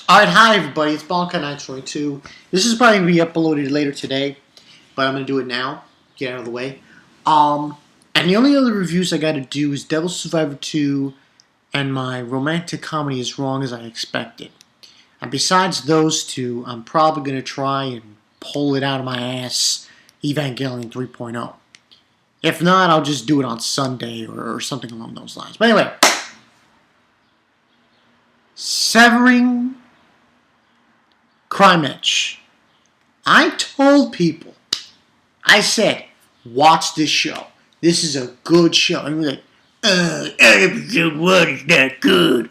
Alright, hi everybody, it's Bonka922. This is probably going to be uploaded later today, but I'm going to do it now, get out of the way. And the only other reviews I got to do is Devil Survivor 2 and my romantic comedy As Wrong As I Expected. And besides those two, I'm probably going to try and pull it out of my ass, Evangelion 3.0. If not, I'll just do it on Sunday or something along those lines. But anyway, Severing Crime Edge. I told people, I said, watch this show. This is a good show. And we're like, episode 1 is not good.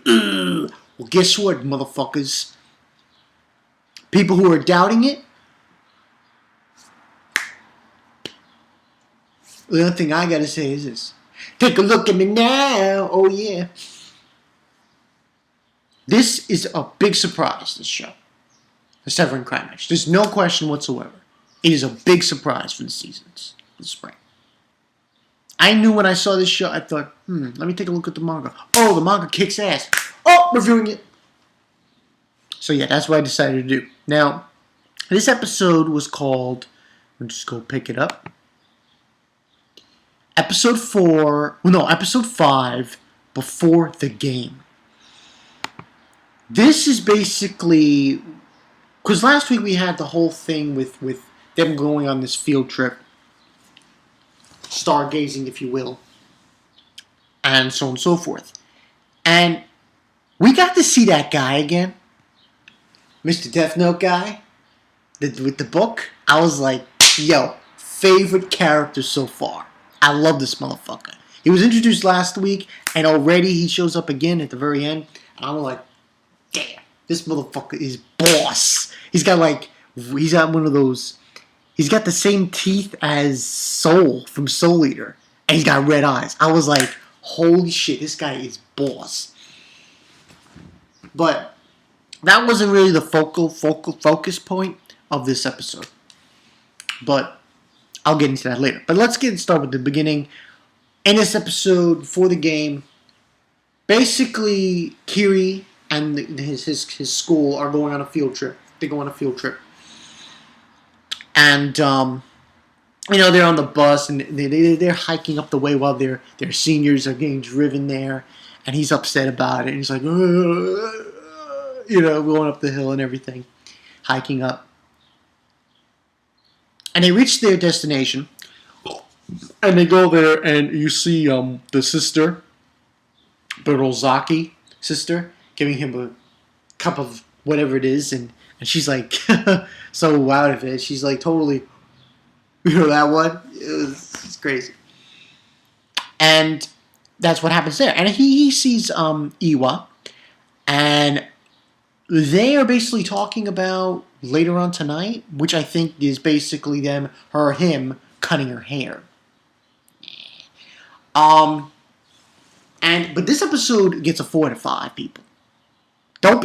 Well, guess what, motherfuckers? People who are doubting it, the only thing I gotta say is this. Take a look at me now. Oh, yeah. This is a big surprise, this show. The Severing Crime Edge. There's no question whatsoever. It is a big surprise for the seasons this spring. I knew when I saw this show, I thought, let me take a look at the manga. Oh, the manga kicks ass. Oh, reviewing it. So yeah, that's what I decided to do. Now, this episode was called, let me just go pick it up. Episode 5, Before the Game. This is basically, because last week we had the whole thing with them going on this field trip, stargazing, if you will, and so on and so forth. And we got to see that guy again, Mr. Death Note guy, with the book. I was like, yo, favorite character so far. I love this motherfucker. He was introduced last week, and already he shows up again at the very end. And I'm like, damn, this motherfucker is boss. He's got one of those, he's got the same teeth as Soul from Soul Eater. And he's got red eyes. I was like, holy shit, this guy is boss. But that wasn't really the focus point of this episode. But I'll get into that later. But let's get started with the beginning. In this episode, before the game, basically Kiri and his school are going on a field trip. They go on a field trip. And, they're on the bus and they're hiking up the way while their seniors are getting driven there. And he's upset about it. And he's like, going up the hill and everything, hiking up. And they reach their destination. And they go there and you see the sister, the Rozaki sister, giving him a cup of whatever it is. And she's like so out of it. She's like totally, that one? It's crazy. And that's what happens there. And he sees Iwai. And they are basically talking about later on tonight, which I think is basically him cutting her hair. But this episode gets a 4 out of 5, people. Don't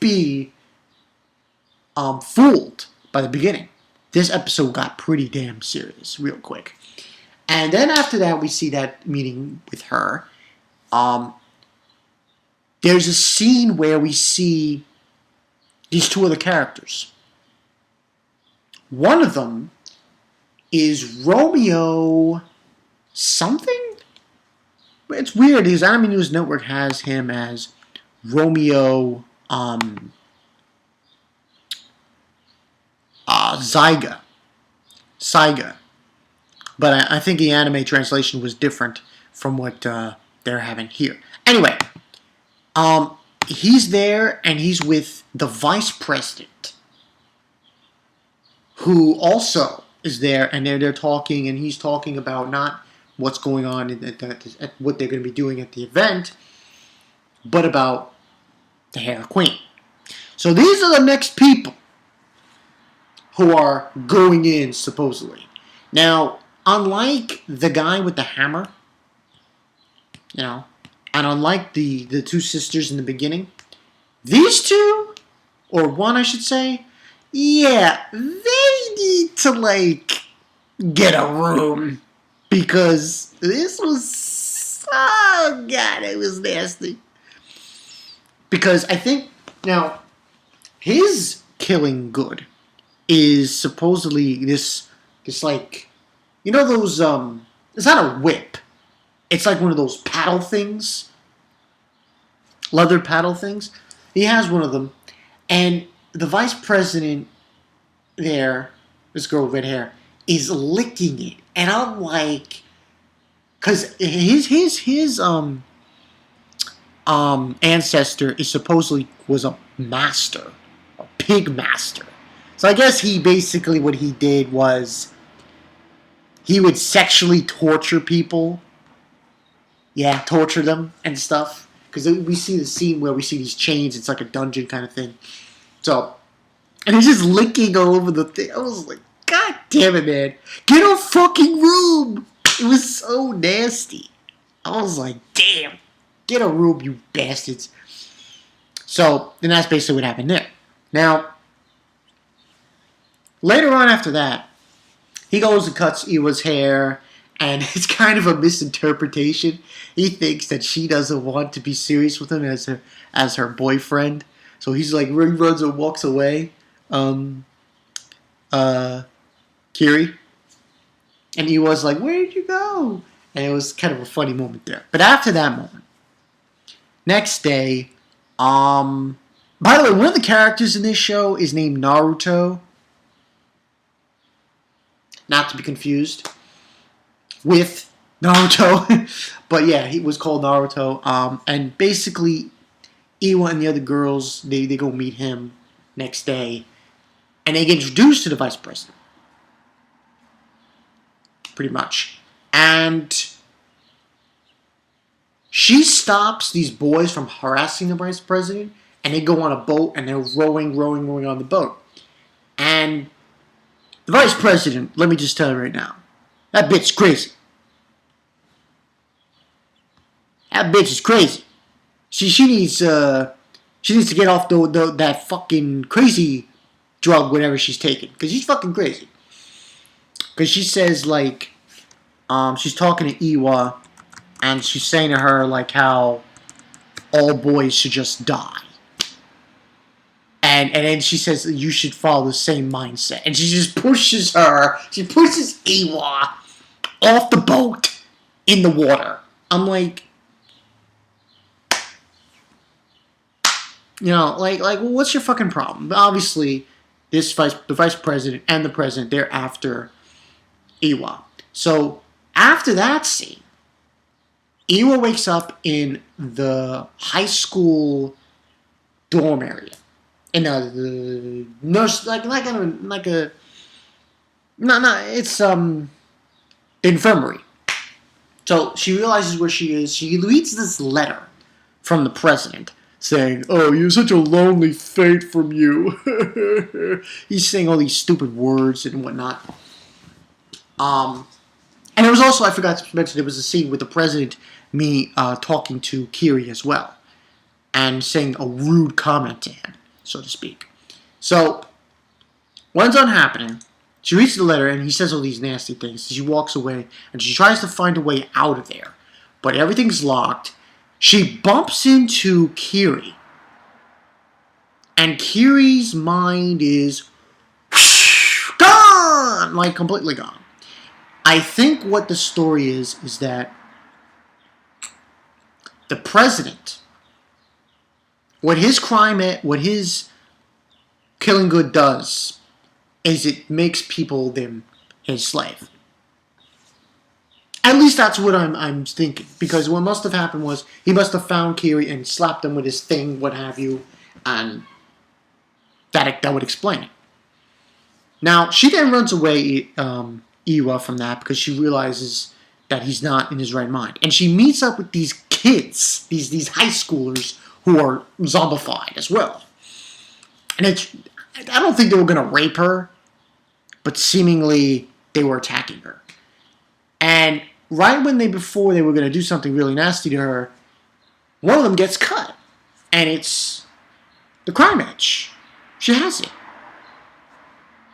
be fooled by the beginning. This episode got pretty damn serious real quick. And then after that, we see that meeting with her. There's a scene where we see these two other characters. One of them is Romeo something? It's weird. His Anime News Network has him as Romeo Saiga. But I think the anime translation was different from what they're having here. Anyway, he's there and he's with the vice president, who also is there, and they're talking, and he's talking about not what's going on at what they're going to be doing at the event, but about the Hair Queen. So these are the next people who are going in, supposedly. Now, unlike the guy with the hammer, and unlike the two sisters in the beginning, these two, or one I should say, yeah, they need to, get a room. Because this was, oh God, it was nasty. Because I think now his killing good is supposedly this like, you know those it's not a whip. It's like one of those paddle things, leather paddle things. He has one of them, and the vice president there, this girl with red hair, is licking it, and I'm like, because his ancestor is supposedly was a master, a pig master. So I guess he basically what he did was he would sexually torture people. Yeah, torture them and stuff. Because we see the scene where we see these chains. It's like a dungeon kind of thing. So, and he's just licking all over the thing. I was like, God damn it, man. Get a fucking room. It was so nasty. I was like, damn. Get a room, you bastards. So, then that's basically what happened there. Now, later on after that, he goes and cuts Iwa's hair, and it's kind of a misinterpretation. He thinks that she doesn't want to be serious with him as her boyfriend. So he's like, runs and walks away. Kiri. And Iwa's like, where'd you go? And it was kind of a funny moment there. But after that moment, next day, by the way, one of the characters in this show is named Naruto. Not to be confused with Naruto. But yeah, he was called Naruto. And basically, Iwa and the other girls, they go meet him next day. And they get introduced to the vice president. Pretty much. And she stops these boys from harassing the vice president. And they go on a boat and they're rowing on the boat. And the vice president, let me just tell you right now, that bitch's crazy. That bitch is crazy. She needs to get off that fucking crazy drug, whatever she's taking, because she's fucking crazy. Because she says like, she's talking to Iwa, and she's saying to her like how all boys should just die. And then she says you should follow the same mindset. And she just pushes her. She pushes Iwa off the boat in the water. I'm like, you know, like, well, what's your fucking problem? Obviously, the vice president and the president, they're after Iwa. So after that scene, Iwa wakes up in the high school dorm area. In a nurse, it's infirmary. So she realizes where she is. She reads this letter from the president saying, "Oh, you're such a lonely fate from you." He's saying all these stupid words and whatnot. And there was also, I forgot to mention, there was a scene with the president, talking to Kiri as well, and saying a rude comment to him, so to speak. So, what ends up happening, she reads the letter and he says all these nasty things. She walks away and she tries to find a way out of there. But everything's locked. She bumps into Kiri. And Kiri's mind is gone! Like, completely gone. I think what the story is that the president, what his killing good does is it makes people his slave. At least that's what I'm thinking. Because what must have happened was he must have found Kiri and slapped him with his thing, what have you, and that would explain it. Now, she then runs away, Iwa, from that because she realizes that he's not in his right mind. And she meets up with these kids, these high schoolers who are zombified as well. And I don't think they were going to rape her, but seemingly they were attacking her. And right before they were going to do something really nasty to her, one of them gets cut. And it's the crime edge. She has it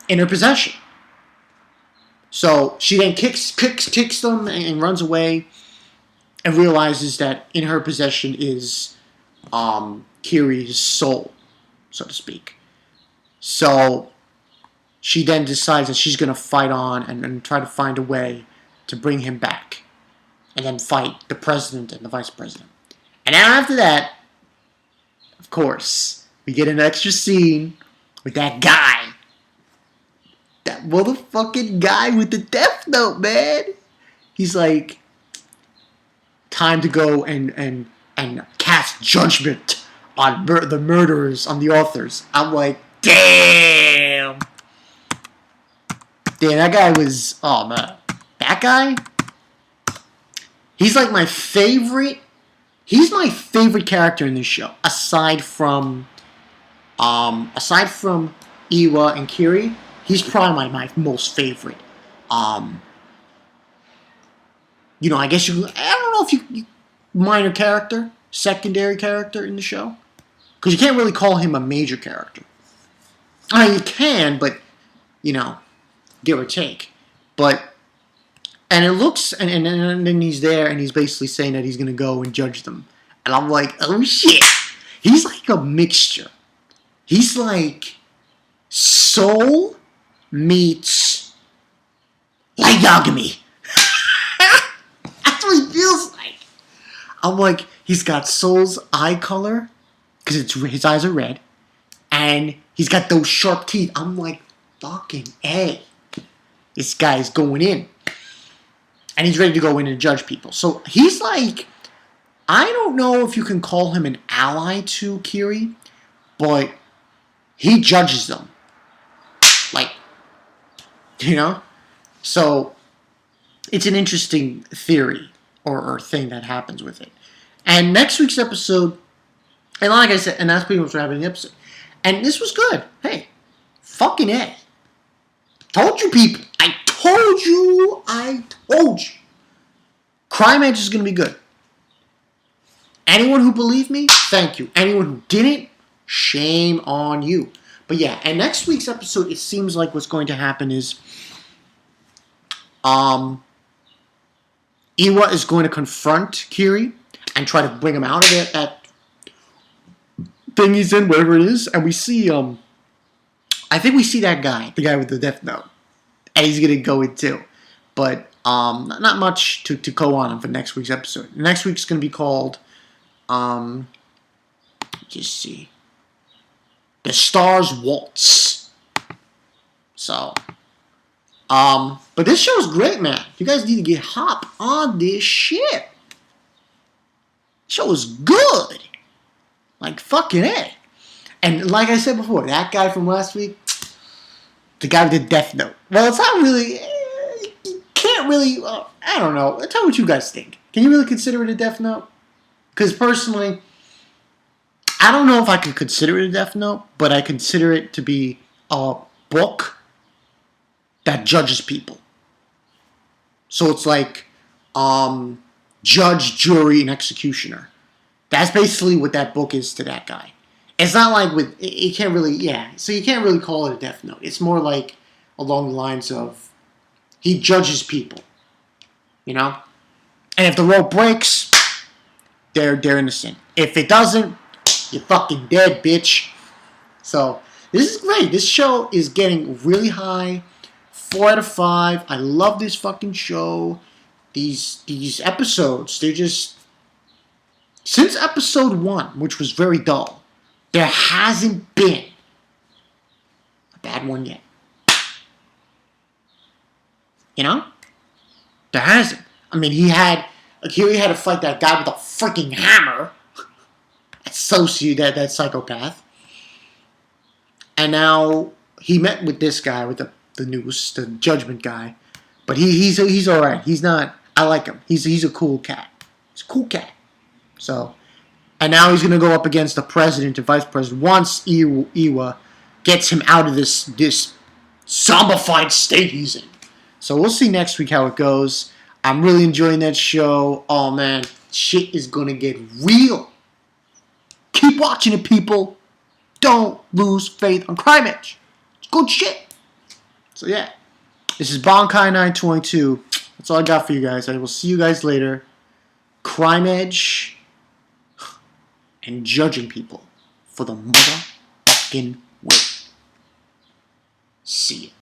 in her possession. So she then kicks them and runs away and realizes that in her possession is Kiri's soul, so to speak. So she then decides that she's going to fight on and try to find a way to bring him back. And then fight the president and the vice president. And then after that, of course, we get an extra scene with that guy. That motherfucking guy with the Death Note, man. He's like, time to go and cast judgment on the murderers, on the authors. I'm like, damn. Damn, that guy was, oh man. That guy, he's like my favorite, he's my favorite character in this show. Aside from Iwa and Kiri, he's probably my most favorite. I guess I don't know if you minor character, secondary character in the show. Because you can't really call him a major character. I mean, you can, but, give or take. But, and it looks, and then he's there, and he's basically saying that he's going to go and judge them. And I'm like, oh shit. He's like a mixture. He's like Soul meets Light Yagami. That's what he feels like. I'm like, he's got Soul's eye color, because his eyes are red, and he's got those sharp teeth. I'm like, fucking A. This guy's going in. And he's ready to go in and judge people. So he's like, I don't know if you can call him an ally to Kiri, but he judges them. Like, So it's an interesting theory or thing that happens with it. And next week's episode, and like I said, and that's pretty much what happened in the episode. And this was good. Hey, fucking A. Told you people. I told you. Crime Edge is going to be good. Anyone who believed me, thank you. Anyone who didn't, shame on you. But yeah, and next week's episode, it seems like what's going to happen is Iwa is going to confront Kiri and try to bring him out of that thing he's in, whatever it is. And we see, I think we see that guy, the guy with the Death Note. And he's going to go in too. But not much to go on for next week's episode. Next week's going to be called, just see, The Stars Waltz. So, but this show is great, man. You guys need to hop on this shit. Show is good. Like fucking A. And like I said before, that guy from last week, the guy with the Death Note. Well, it's not really, you can't really, I don't know. Tell me what you guys think. Can you really consider it a Death Note? Because personally, I don't know if I could consider it a Death Note, but I consider it to be a book that judges people. So it's like judge, jury, and executioner. That's basically what that book is to that guy. It's not like it can't really, so you can't really call it a Death Note. It's more like along the lines of he judges people, And if the rope breaks, they're innocent. If it doesn't, you're fucking dead, bitch. So, this is great. This show is getting really high. 4 out of 5. I love this fucking show. These episodes, they're just... Since episode 1, which was very dull, there hasn't been a bad one yet. There hasn't. I mean, Kiri had to fight that guy with a freaking hammer. That psychopath. And now he met with this guy with the noose, the judgment guy. But he's alright. He's not, I like him. He's a cool cat. He's a cool cat. So, and now he's going to go up against the president and vice president once Iwa gets him out of this zombified state he's in. So we'll see next week how it goes. I'm really enjoying that show. Oh man, shit is going to get real. Keep watching it, people. Don't lose faith on Crime Edge. It's good shit. So yeah, this is Bonkai 922. That's all I got for you guys. I will see you guys later. Crime Edge and judging people for the motherfucking way. See ya.